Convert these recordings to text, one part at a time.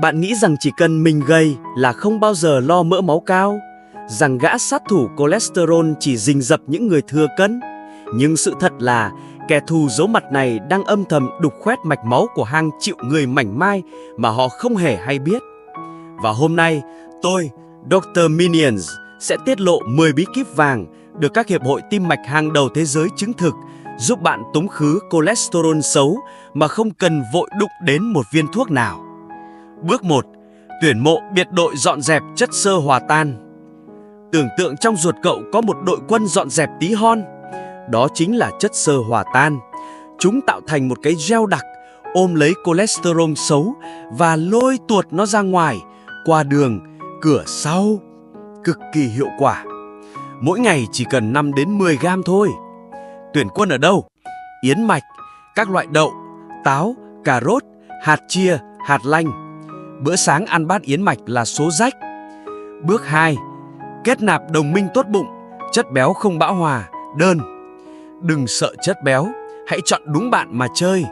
Bạn nghĩ rằng chỉ cần mình gầy là không bao giờ lo mỡ máu cao, rằng gã sát thủ cholesterol chỉ rình rập những người thừa cân. Nhưng sự thật là kẻ thù giấu mặt này đang âm thầm đục khoét mạch máu của hàng triệu người mảnh mai mà họ không hề hay biết. Và hôm nay, tôi, Dr. Minions, sẽ tiết lộ 10 bí kíp vàng được các hiệp hội tim mạch hàng đầu thế giới chứng thực, giúp bạn tống khứ cholesterol xấu mà không cần vội đụng đến một viên thuốc nào. Bước 1. Tuyển mộ biệt đội dọn dẹp chất xơ hòa tan. Tưởng tượng trong ruột cậu có một đội quân dọn dẹp tí hon. Đó chính là chất xơ hòa tan. Chúng tạo thành một cái gel đặc ôm lấy cholesterol xấu và lôi tuột nó ra ngoài qua đường, cửa sau. Cực kỳ hiệu quả. Mỗi ngày chỉ cần 5 đến 10 gram thôi. Tuyển quân ở đâu? Yến mạch, các loại đậu, táo, cà rốt, hạt chia, hạt lanh. Bữa sáng ăn bát yến mạch là số rách. Bước 2. Kết nạp đồng minh tốt bụng, chất béo không bão hòa, đơn. Đừng sợ chất béo, hãy chọn đúng bạn mà chơi.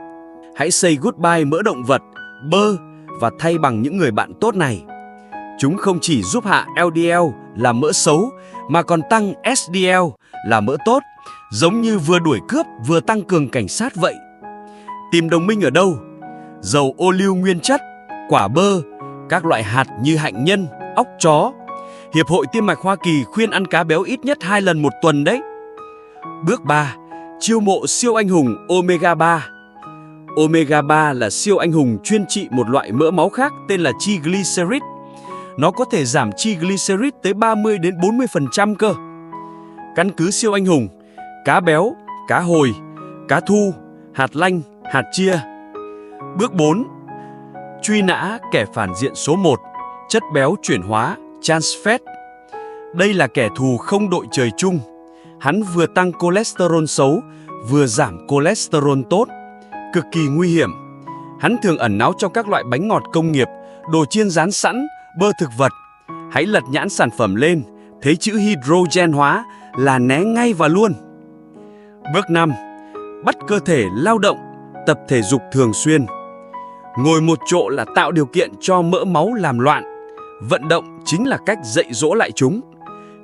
Hãy say goodbye mỡ động vật, bơ và thay bằng những người bạn tốt này. Chúng không chỉ giúp hạ LDL là mỡ xấu mà còn tăng SDL là mỡ tốt, giống như vừa đuổi cướp vừa tăng cường cảnh sát vậy. Tìm đồng minh ở đâu? Dầu ô liu nguyên chất, quả bơ, các loại hạt như hạnh nhân, óc chó. Hiệp hội Tim mạch Hoa Kỳ khuyên ăn cá béo ít nhất 2 lần một tuần đấy. Bước 3. Chiêu mộ siêu anh hùng Omega 3. Omega 3 là siêu anh hùng chuyên trị một loại mỡ máu khác tên là triglycerid. Nó có thể giảm triglycerid tới 30 đến 40% cơ. Căn cứ siêu anh hùng: cá béo, cá hồi, cá thu, hạt lanh, hạt chia. Bước 4. Truy nã kẻ phản diện số 1, chất béo chuyển hóa, trans fat. Đây là kẻ thù không đội trời chung. Hắn vừa tăng cholesterol xấu, vừa giảm cholesterol tốt. Cực kỳ nguy hiểm. Hắn thường ẩn náu trong các loại bánh ngọt công nghiệp, đồ chiên rán sẵn, bơ thực vật. Hãy lật nhãn sản phẩm lên, thấy chữ hydrogen hóa là né ngay vào luôn. Bước 5. Bắt cơ thể lao động, tập thể dục thường xuyên. Ngồi một chỗ là tạo điều kiện cho mỡ máu làm loạn. Vận động chính là cách dạy dỗ lại chúng.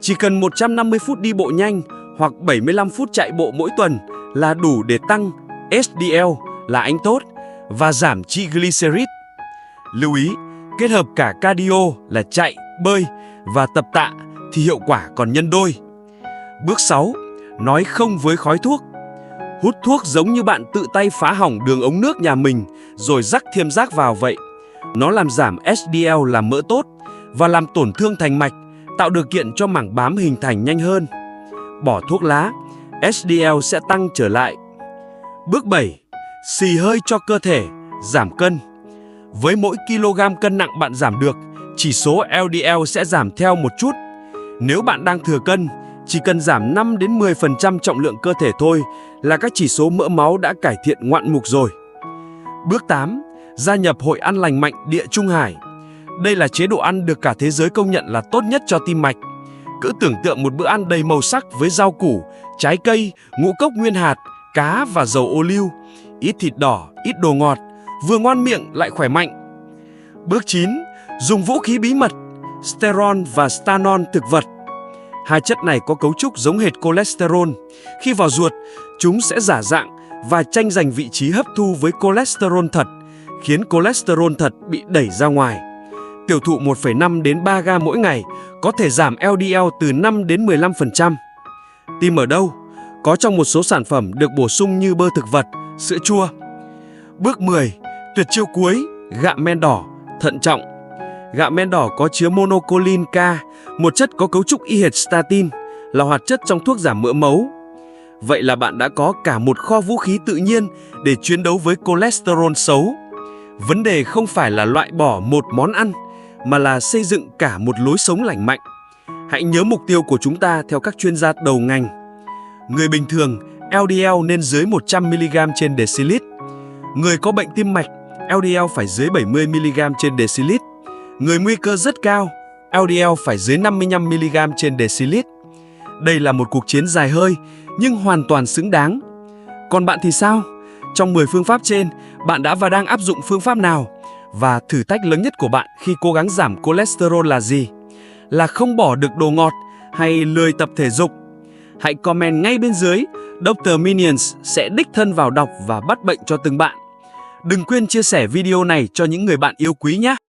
Chỉ cần 150 phút đi bộ nhanh hoặc 75 phút chạy bộ mỗi tuần là đủ để tăng SDL là anh tốt và giảm triglycerid. Lưu ý, kết hợp cả cardio là chạy, bơi và tập tạ thì hiệu quả còn nhân đôi. Bước 6. Nói không với khói thuốc. Hút thuốc giống như bạn tự tay phá hỏng đường ống nước nhà mình rồi rắc thêm rác vào vậy. Nó làm giảm SDL là mỡ tốt và làm tổn thương thành mạch, tạo điều kiện cho mảng bám hình thành nhanh hơn. Bỏ thuốc lá, SDL sẽ tăng trở lại. Bước 7. Xì hơi cho cơ thể, giảm cân. Với mỗi kg cân nặng bạn giảm được, chỉ số LDL sẽ giảm theo một chút. Nếu bạn đang thừa cân, chỉ cần giảm 5 đến 10% trọng lượng cơ thể thôi là các chỉ số mỡ máu đã cải thiện ngoạn mục rồi. Bước 8. Gia nhập Hội Ăn Lành Mạnh Địa Trung Hải. Đây là chế độ ăn được cả thế giới công nhận là tốt nhất cho tim mạch. Cứ tưởng tượng một bữa ăn đầy màu sắc với rau củ, trái cây, ngũ cốc nguyên hạt, cá và dầu ô liu, ít thịt đỏ, ít đồ ngọt, vừa ngon miệng lại khỏe mạnh. Bước 9. Dùng vũ khí bí mật, sterol và stanol thực vật. Hai chất này có cấu trúc giống hệt cholesterol. Khi vào ruột, chúng sẽ giả dạng và tranh giành vị trí hấp thu với cholesterol thật, khiến cholesterol thật bị đẩy ra ngoài. Tiêu thụ 1,5 đến 3 gram mỗi ngày có thể giảm LDL từ 5 đến 15%. Tìm ở đâu? Có trong một số sản phẩm được bổ sung như bơ thực vật, sữa chua. Bước 10. Tuyệt chiêu cuối, gạo men đỏ, thận trọng. Gạo men đỏ có chứa monocolin K, một chất có cấu trúc y hệt statin, là hoạt chất trong thuốc giảm mỡ máu. Vậy là bạn đã có cả một kho vũ khí tự nhiên để chiến đấu với cholesterol xấu. Vấn đề không phải là loại bỏ một món ăn, mà là xây dựng cả một lối sống lành mạnh. Hãy nhớ mục tiêu của chúng ta theo các chuyên gia đầu ngành. Người bình thường, LDL nên dưới 100mg trên decilit. Người có bệnh tim mạch, LDL phải dưới 70mg trên decilit. Người nguy cơ rất cao, LDL phải dưới 55mg trên decilit. Đây là một cuộc chiến dài hơi, nhưng hoàn toàn xứng đáng. Còn bạn thì sao? Trong 10 phương pháp trên, bạn đã và đang áp dụng phương pháp nào? Và thử thách lớn nhất của bạn khi cố gắng giảm cholesterol là gì? Là không bỏ được đồ ngọt hay lười tập thể dục? Hãy comment ngay bên dưới, Dr. Minions sẽ đích thân vào đọc và bắt bệnh cho từng bạn. Đừng quên chia sẻ video này cho những người bạn yêu quý nhé!